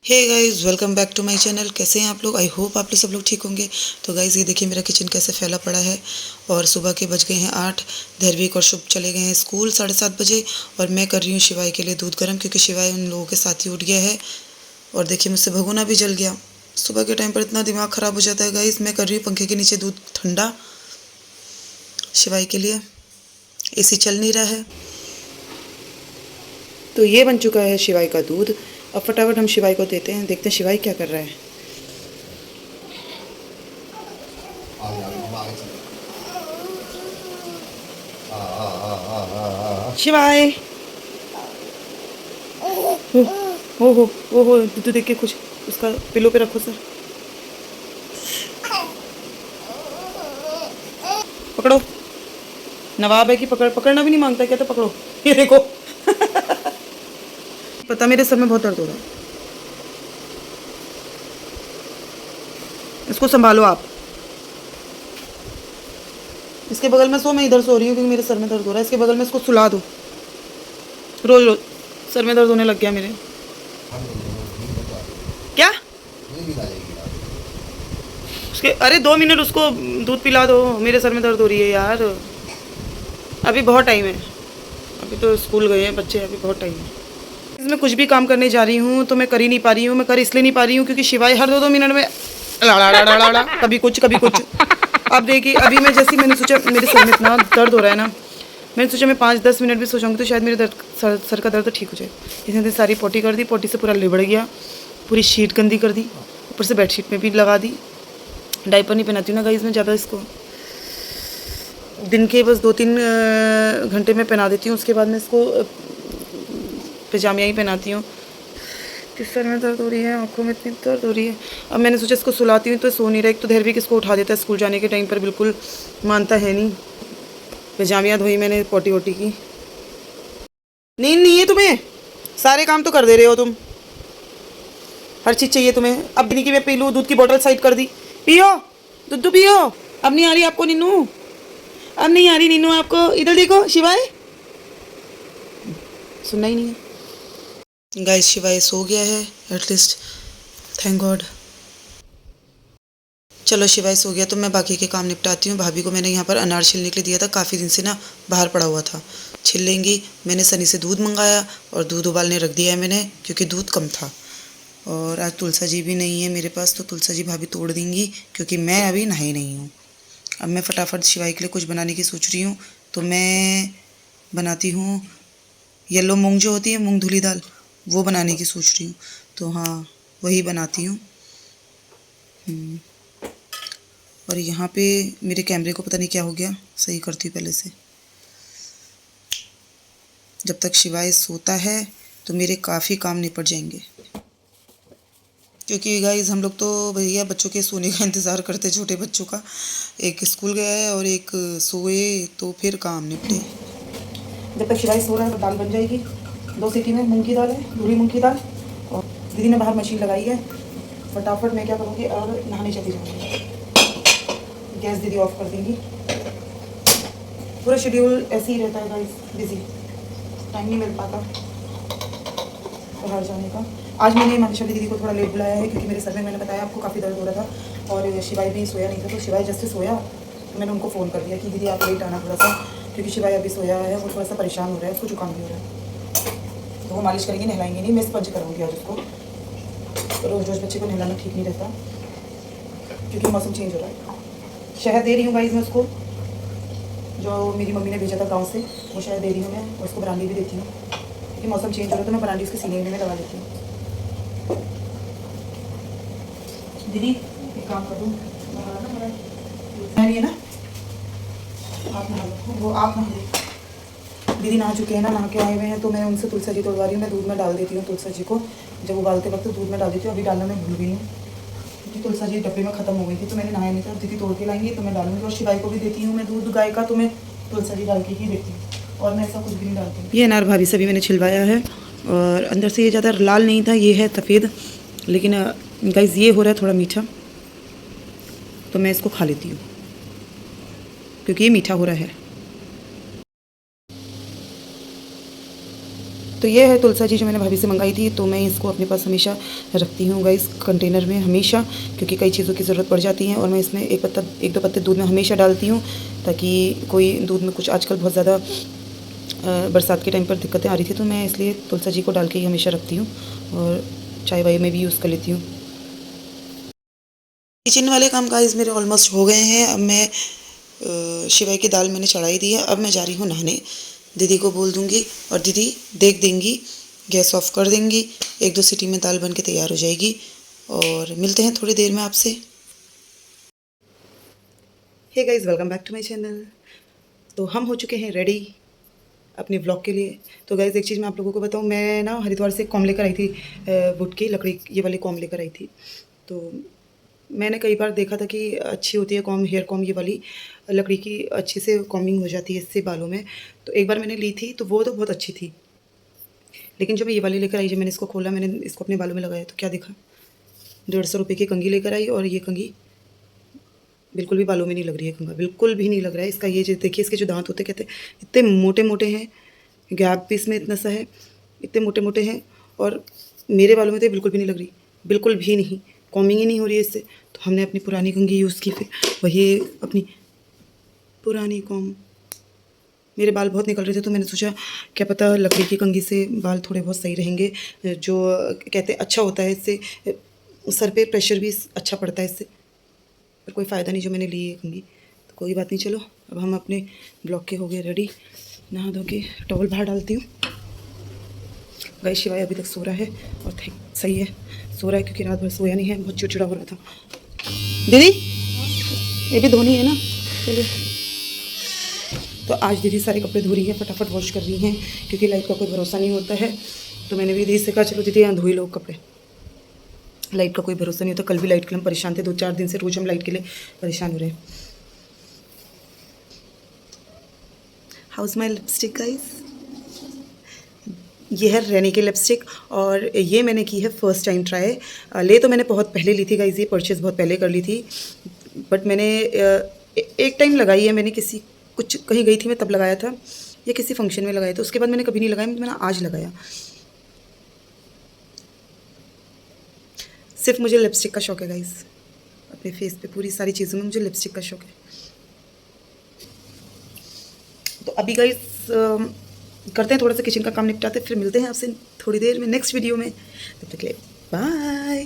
Hey guys, welcome back to my channel. कैसे हैं आप लोग? आई होप आप लोग सब लोग ठीक होंगे। तो गाइस, ये देखिए मेरा किचन कैसे फैला पड़ा है। और सुबह के बज गए हैं 8। धैर्विक और शुभ चले गए हैं स्कूल 7:30 बजे। और मैं कर रही हूँ शिवाय के लिए दूध गर्म, क्योंकि शिवाय उन लोगों के साथ ही उठ गया है। और देखिए मुझसे भगोना भी जल गया। सुबह के टाइम पर इतना दिमाग ख़राब हो जाता है गाइस। मैं कर रही हूँ पंखे के नीचे दूध ठंडा शिवाय के लिए। एसी चल नहीं रहा है। तो ये बन चुका है शिवाय का दूध। अब फटाफट हम शिवाय को देते हैं, देखते हैं शिवाय क्या कर रहा है। शिवाय हो दूध देख के खुश। उसका पिलो पे रखो सर। पकड़ो। नवाब है कि पकड़ना भी नहीं मांगता, क्या? तो पकड़ो। ये देखो। पता मेरे सर में बहुत दर्द हो रहा है। इसको संभालो आप। इसके बगल में सो, मैं इधर सो रही हूँ क्योंकि मेरे सर में दर्द हो रहा है। इसके बगल में इसको सुला दो। रोज रोज सर में दर्द होने लग गया मेरे। क्या? उसके अरे 2 मिनट उसको दूध पिला दो। मेरे सर में दर्द हो रही है यार। अभी बहुत टाइम है। अभी तो स्कूल गए हैं बच्चे, अभी बहुत टाइम है। इसमें कुछ भी काम करने जा रही हूँ तो मैं कर ही नहीं पा रही हूँ। मैं कर इसलिए नहीं पा रही हूँ क्योंकि शिवाय हर 2-2 मिनट में ला कभी कुछ कभी कुछ। अब देखिए, अभी मैं जैसे मैंने सोचा मेरे सर में इतना दर्द हो रहा है ना, मैंने सोचा मैं 5-10 मिनट भी सोचाऊंगी तो शायद मेरे सर का दर्द ठीक हो जाए। इसने सारी पोटी कर दी, पोटी से पूरा लिबड़ गया, पूरी शीट गंदी कर दी, ऊपर से बेडशीट में भी लगा दी। डायपर नहीं पहनाती हूँ ना गाइस मैं ज़्यादा इसको। दिन के बस 2-3 घंटे में पहना देती हूँ, उसके बाद मैं इसको पजामिया ही पहनाती हूँ। किस सर में दर्द हो रही है, आंखों में इतनी दर्द हो रही है। अब मैंने सोचा इसको सुलाती हूँ तो सो नहीं रहा। एक तो धैर्विक इसको उठा देता है स्कूल जाने के टाइम पर, बिल्कुल मानता है नहीं। पजामिया धोई मैंने, पोटी वोटी की। नींद नहीं है तुम्हें? सारे काम तो कर दे रहे हो तुम। हर चीज़ चाहिए तुम्हें। अब नहीं कि मैं पी लूँ, दूध की बोतल साइड कर दी। पियो दूध पियो। अब नहीं आ रही आपको नीनू? अब नहीं आ रही नीनू आपको? इधर देखो शिवाय, सुनना ही नहीं है। गाइस, शिवाय सो गया है एटलीस्ट, थैंक गॉड। चलो शिवाय सो गया तो मैं बाकी के काम निपटाती हूँ। भाभी को मैंने यहाँ पर अनार छीलने के लिए दिया था, काफ़ी दिन से ना बाहर पड़ा हुआ था, छील लेंगी। मैंने सनी से दूध मंगाया और दूध उबालने रख दिया है मैंने, क्योंकि दूध कम था। और आज तुलसा जी भी नहीं है मेरे पास, तो तुलसा जी भाभी तोड़ देंगी, क्योंकि मैं अभी नहाई नहीं हूँ। अब मैं फटाफट शिवाय के लिए कुछ बनाने की सोच रही हूँ। तो मैं बनाती हूँ येलो मूंग जो होती है, मूंग धुली दाल, वो बनाने की सोच रही हूँ। तो हाँ, वही बनाती हूँ। और यहाँ पे मेरे कैमरे को पता नहीं क्या हो गया, सही करती हूँ पहले से। जब तक शिवाय सोता है तो मेरे काफ़ी काम निपट जाएंगे, क्योंकि गाइस हम लोग तो भैया बच्चों के सोने का इंतज़ार करते, छोटे बच्चों का। एक स्कूल गया है और एक सोए तो फिर काम निपटे। जब तक शिवाय सो रहा है तो दाल बन जाएगी 2 सीटी में। मूंग की दाल है, धुली मूंग की दाल। और दीदी ने बाहर मशीन लगाई है। फटाफट मैं क्या करूँगी, और नहाने चली जाऊँगी। गैस दीदी ऑफ कर देंगी। पूरा शेड्यूल ऐसे ही रहता है गाइस, बिजी, टाइम नहीं मिल पाता बाहर जाने का। आज मैंने मानिशा दीदी को थोड़ा लेट बुलाया है, क्योंकि मेरे सर में, मैंने बताया आपको, काफ़ी दर्द हो रहा था। और शिवाय भी सोया नहीं था, तो शिवाय जैसे सोया तो मैंने उनको फ़ोन कर दिया कि दीदी आप लेट आना थोड़ा सा, क्योंकि शिवाय अभी सोया है, वो थोड़ा सा परेशान हो रहा है, उसको जुकाम भी हो रहा है। तो वो मालिश करेंगे, नहलाएंगे नहीं, मैं स्पंज करूँगी आज उसको। रोज़ रोज़ बच्चे को नहलाना ठीक नहीं रहता, क्योंकि मौसम चेंज हो रहा है। शहद दे रही हूँ गाइस मैं उसको, जो मेरी मम्मी ने भेजा था गांव से, वो शहद दे रही हूँ मैं। और उसको ब्रांडी भी देती हूँ, क्योंकि मौसम चेंज हो रहा है, तो मैं ब्रांडी उसके सीने में लगा देती हूँ। दीदी एक काम कर दूँ, है ना, आप नहा लो, वो आप नहा लो। दीदी नहा चुके हैं ना, नहा के आए हुए हैं, तो मैं उनसे तुलसा जी तोड़वा रही हूँ। मैं दूध में डाल देती हूँ तुलसा जी को, जब उबालते वक्त दूध में डाल देती हूँ। अभी डालना मैं भूल गई हूँ, क्योंकि तुलसा जी डब्बे में ख़त्म हो गई थी, तो मैंने नहाया नहीं था। दीदी तोड़ के लाएंगी तो मैं डालूंगी। और शिवाय को भी देती हूँ मैं दूध गाय का, तो मैं तुलसा जी डाल के ही देती हूँ, और मैं ऐसा कुछ भी नहीं डालती। ये अनार भाभी से भी मैंने छिलवाया है, और अंदर से ये ज़्यादा लाल नहीं था, ये है सफ़ेद। लेकिन गाइस ये हो रहा है थोड़ा मीठा, तो मैं इसको खा लेती हूँ, क्योंकि ये मीठा हो रहा है। तो ये है तुलसा जी जो मैंने भाभी से मंगाई थी। तो मैं इसको अपने पास हमेशा रखती हूँ गाइस, कंटेनर में हमेशा, क्योंकि कई चीज़ों की ज़रूरत पड़ जाती है। और मैं इसमें एक दो पत्ते दूध में हमेशा डालती हूँ, ताकि कोई दूध में कुछ आजकल बहुत ज़्यादा बरसात के टाइम पर दिक्कतें आ रही थी, तो मैं इसलिए तुलसा जी को डाल के ही हमेशा रखती हूँ और चाय वाय में भी यूज़ कर लेती हूँ। किचन वाले काम गाइस मेरे ऑलमोस्ट हो गए हैं। अब मैं शिवाय की दाल मैंने चढ़ाई दी है। अब मैं जा रही हूँ नहाने। दीदी को बोल दूँगी और दीदी देख देंगी, गैस ऑफ कर देंगी। 1-2 सीटी में दाल बन के तैयार हो जाएगी और मिलते हैं थोड़ी देर में आपसे। Hey guys, welcome back to my channel. तो हम हो चुके हैं रेडी अपने ब्लॉग के लिए। तो गाइस एक चीज़ मैं आप लोगों को बताऊँ, मैं ना हरिद्वार से कॉम लेकर आई थी, वुड की लकड़ी, ये वाली कॉम लेकर आई थी। तो मैंने कई बार देखा था कि अच्छी होती है कॉम, हेयर कॉम, ये वाली लकड़ी की अच्छे से कॉमिंग हो जाती है इससे बालों में। तो एक बार मैंने ली थी तो वो तो बहुत अच्छी थी, लेकिन जब मैं ये वाली लेकर आई, जब मैंने इसको खोला, मैंने इसको अपने बालों में लगाया, तो क्या देखा, 150 रुपये की कंघी लेकर आई और ये कंघी बिल्कुल भी बालों में नहीं लग रही है। कंघा बिल्कुल भी नहीं लग रहा है इसका। ये जो देखिए, इसके जो दांत होते कहते हैं, इतने मोटे मोटे हैं, गैप भी इसमें इतना सा है, इतने मोटे मोटे हैं। और मेरे बालों में तो बिल्कुल भी नहीं लग रही, बिल्कुल भी नहीं, कॉमिंग ही नहीं हो रही है इससे। तो हमने अपनी पुरानी कंघी यूज़ की, फिर वही अपनी पुरानी कॉम। मेरे बाल बहुत निकल रहे थे, तो मैंने सोचा क्या पता लकड़ी की कंघी से बाल थोड़े बहुत सही रहेंगे। जो कहते हैं अच्छा होता है इससे, सर पे प्रेशर भी अच्छा पड़ता है इससे। पर कोई फ़ायदा नहीं जो मैंने ली है कंघी, तो कोई बात नहीं। चलो अब हम अपने ब्लॉग के हो गए रेडी। नहा धो के टॉवल बाहर डालती हूँ। गाइस शिवाय अभी तक सो रहा है और सही है, सो रहा है क्योंकि रात भर सोया नहीं है, बहुत चिड़चिड़ा हो रहा था। दीदी ये भी धोनी है ना, चलिए। तो आज दीदी सारे कपड़े धो रही है, फटाफट वॉश कर रही हैं, क्योंकि लाइट का कोई भरोसा नहीं होता है। तो मैंने भी दीदी से कहा चलो दीदी यहाँ धो ही लो कपड़े, लाइट का कोई भरोसा नहीं होता। कल भी लाइट के लिए हम परेशान थे, 2-4 दिन से रोज़ हम लाइट के लिए परेशान हो रहे हैं। हाउस माई लिपस्टिक गाइस, ये है रैनी की लिपस्टिक और ये मैंने की है फर्स्ट टाइम ट्राई। ले तो मैंने बहुत पहले ली थी गाइस, ये परचेज़ बहुत पहले कर ली थी, बट मैंने एक टाइम लगाई है। मैंने किसी कुछ कहीं गई थी मैं तब लगाया था, या किसी फंक्शन में लगाया था, उसके बाद मैंने कभी नहीं लगाया। मैंने आज लगाया। सिर्फ मुझे लिपस्टिक का शौक है गाइस, अपने फेस पे पूरी सारी चीज़ों में मुझे लिपस्टिक का शौक है। तो अभी गाइस करते हैं थोड़ा सा किचन का काम निपटाते, फिर मिलते हैं आपसे थोड़ी देर में नेक्स्ट वीडियो में। तब तक के लिए बाय।